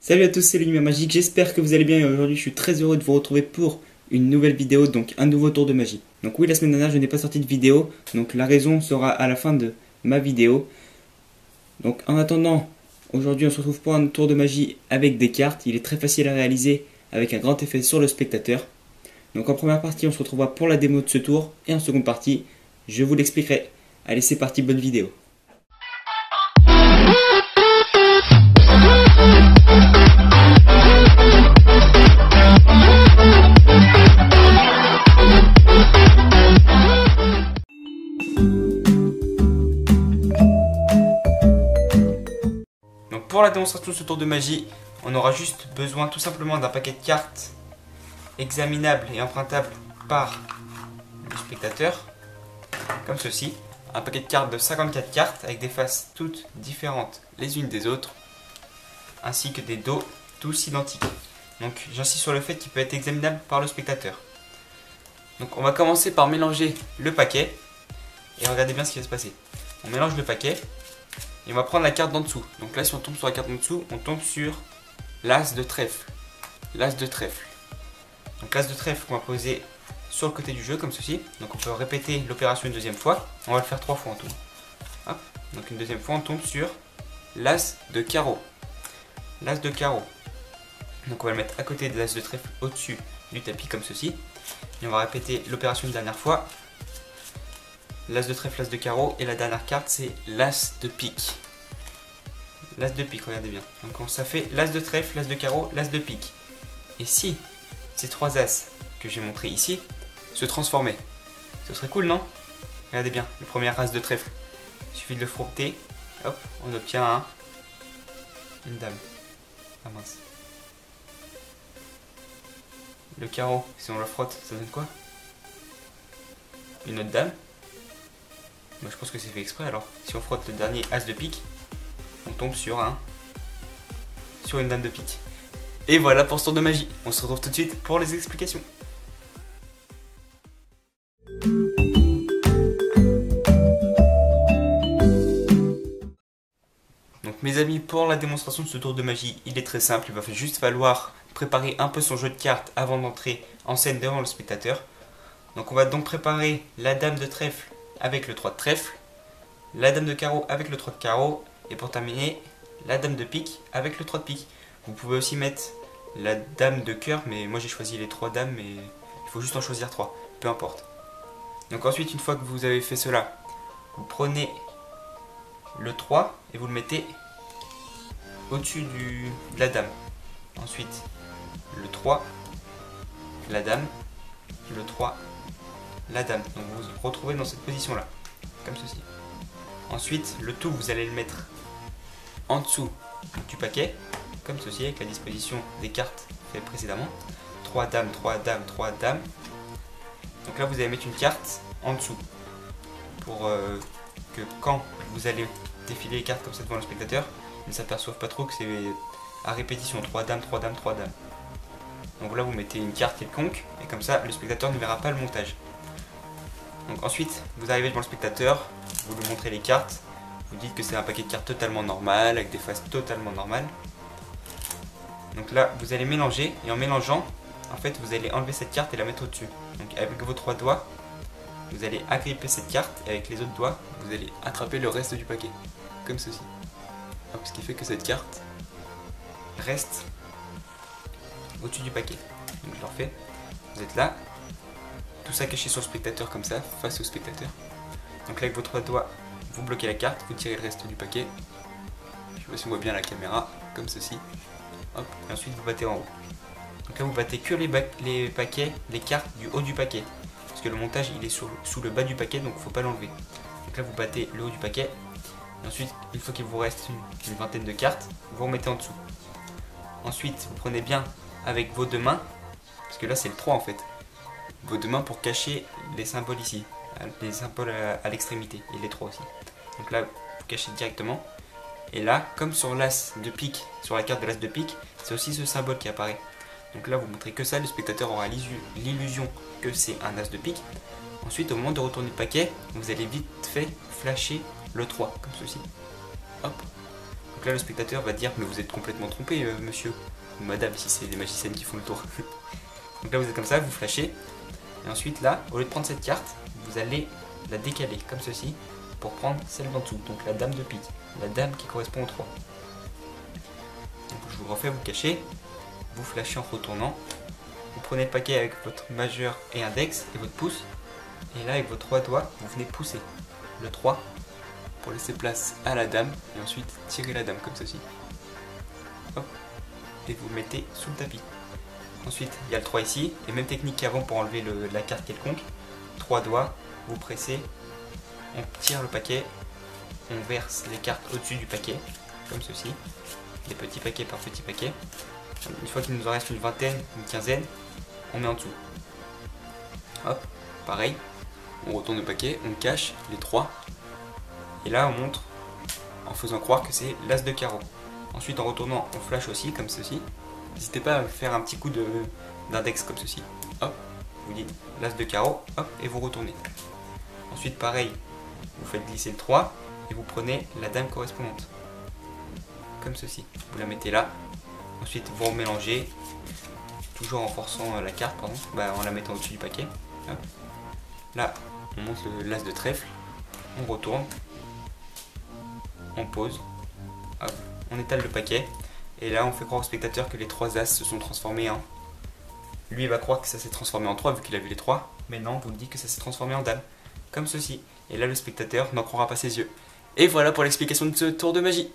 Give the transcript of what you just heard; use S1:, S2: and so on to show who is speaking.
S1: Salut à tous, c'est le Lumière Magique, j'espère que vous allez bien et aujourd'hui je suis très heureux de vous retrouver pour une nouvelle vidéo, donc un nouveau tour de magie. Donc oui, la semaine dernière je n'ai pas sorti de vidéo, donc la raison sera à la fin de ma vidéo. Donc en attendant, aujourd'hui on se retrouve pour un tour de magie avec des cartes, il est très facile à réaliser avec un grand effet sur le spectateur. Donc en première partie on se retrouvera pour la démo de ce tour et en seconde partie je vous l'expliquerai. Allez c'est parti, bonne vidéo. Donc pour la démonstration de ce tour de magie, on aura juste besoin tout simplement d'un paquet de cartes examinables et empruntables par le spectateur, comme ceci. Un paquet de cartes de 54 cartes avec des faces toutes différentes les unes des autres, ainsi que des dos tous identiques. Donc j'insiste sur le fait qu'il peut être examinable par le spectateur. Donc on va commencer par mélanger le paquet et regardez bien ce qui va se passer. On mélange le paquet et on va prendre la carte d'en dessous. Donc là si on tombe sur la carte d'en dessous, on tombe sur l'as de trèfle. L'as de trèfle. Donc l'as de trèfle qu'on va poser sur le côté du jeu comme ceci. Donc on peut répéter l'opération une deuxième fois. On va le faire 3 fois en tout. Hop. Donc une deuxième fois on tombe sur l'as de carreau. L'as de carreau. Donc on va le mettre à côté de l'as de trèfle au-dessus du tapis comme ceci. Et on va répéter l'opération une dernière fois. L'as de trèfle, l'as de carreau et la dernière carte c'est l'as de pique. L'as de pique, regardez bien. Donc ça fait l'as de trèfle, l'as de carreau, l'as de pique. Et si ces 3 as que j'ai montré ici se transformaient, ce serait cool, non? Regardez bien, le premier as de trèfle. Il suffit de le frotter, hop, on obtient une dame. Ah mince. Le carreau, si on le frotte, ça donne quoi? Une autre dame. Moi je pense que c'est fait exprès alors. Si on frotte le dernier as de pique, on tombe sur une dame de pique. Et voilà pour ce tour de magie. On se retrouve tout de suite pour les explications. Donc mes amis, pour la démonstration de ce tour de magie, il est très simple. Il va juste falloir préparer un peu son jeu de cartes avant d'entrer en scène devant le spectateur. Donc on va donc préparer la dame de trèfle avec le 3 de trèfle, la dame de carreau avec le 3 de carreau, et pour terminer, la dame de pique avec le 3 de pique. Vous pouvez aussi mettre la dame de cœur, mais moi j'ai choisi les 3 dames, mais il faut juste en choisir 3, peu importe. Donc ensuite, une fois que vous avez fait cela, vous prenez le 3 et vous le mettez au-dessus de la dame. Ensuite, le 3, la dame, le 3, la dame. Donc vous vous retrouvez dans cette position là, comme ceci. Ensuite, le tout, vous allez le mettre en dessous du paquet, comme ceci, avec la disposition des cartes faites précédemment. 3 dames, 3 dames, 3 dames. Donc là, vous allez mettre une carte en dessous, pour que quand vous allez défiler les cartes comme ça devant le spectateur, ils ne s'aperçoivent pas trop que c'est à répétition, 3 dames, 3 dames, 3 dames. Donc là, vous mettez une carte quelconque, et comme ça, le spectateur ne verra pas le montage. Donc ensuite, vous arrivez devant le spectateur, vous lui montrez les cartes, vous dites que c'est un paquet de cartes totalement normal, avec des faces totalement normales. Donc là, vous allez mélanger, et en mélangeant, en fait, vous allez enlever cette carte et la mettre au-dessus. Donc avec vos 3 doigts, vous allez agripper cette carte, et avec les autres doigts, vous allez attraper le reste du paquet, comme ceci. Hop, ce qui fait que cette carte reste au-dessus du paquet. Donc je le refais, vous êtes là, tout ça caché sur le spectateur comme ça, face au spectateur. Donc là avec vos 3 doigts, vous bloquez la carte, vous tirez le reste du paquet. Je sais pas si on voit bien la caméra, comme ceci. Hop, et ensuite vous battez en haut. Donc là vous battez que les paquets, les cartes du haut du paquet. Parce que le montage il est sous le bas du paquet, donc il ne faut pas l'enlever. Donc là vous battez le haut du paquet. Et ensuite, une fois qu'il vous reste une vingtaine de cartes, vous remettez en dessous. Ensuite, vous prenez bien avec vos 2 mains, parce que là c'est le 3 en fait. Vos 2 mains pour cacher les symboles ici, les symboles à l'extrémité, et les 3 aussi. Donc là, vous cachez directement. Et là, comme sur l'as de pique, sur la carte de l'as de pique, c'est aussi ce symbole qui apparaît. Donc là, vous montrez que ça, le spectateur aura l'illusion que c'est un as de pique. Ensuite, au moment de retourner le paquet, vous allez vite fait flasher le 3, comme ceci. Hop. Donc là, le spectateur va dire, mais vous êtes complètement trompé, monsieur, ou madame, si c'est des magiciennes qui font le tour. Donc là, vous êtes comme ça, vous flashez. Et ensuite, là, au lieu de prendre cette carte, vous allez la décaler, comme ceci, pour prendre celle d'en dessous. Donc la dame de pique, la dame qui correspond au 3. Donc je vous refais, vous cachez, vous flashez en retournant. Vous prenez le paquet avec votre majeur et index et votre pouce. Et là, avec vos 3 doigts, vous venez pousser le 3 pour laisser place à la dame. Et ensuite, tirer la dame comme ceci. Hop. Et vous le mettez sous le tapis. Ensuite, il y a le 3 ici. Et même technique qu'avant pour enlever la carte quelconque. 3 doigts, vous pressez, on tire le paquet, on verse les cartes au-dessus du paquet, comme ceci. Des petits paquets par petits paquets. Une fois qu'il nous en reste une vingtaine, une quinzaine, on met en dessous. Hop, pareil. On retourne le paquet, on cache les 3. Et là, on montre en faisant croire que c'est l'as de carreau. Ensuite, en retournant, on flash aussi, comme ceci. N'hésitez pas à faire un petit coup d'index comme ceci. Hop, vous dites l'as de carreau, hop, et vous retournez. Ensuite, pareil, vous faites glisser le 3 et vous prenez la dame correspondante. Comme ceci. Vous la mettez là. Ensuite, vous remélangez, toujours en forçant la carte, pardon, en la mettant au-dessus du paquet. Hop. Là, on monte l'as de trèfle, on retourne, on pose, hop, on étale le paquet, et là on fait croire au spectateur que les 3 as se sont transformés en... Lui il va croire que ça s'est transformé en 3 vu qu'il a vu les 3, mais non, vous le dites que ça s'est transformé en dame, comme ceci. Et là le spectateur n'en croira pas ses yeux. Et voilà pour l'explication de ce tour de magie.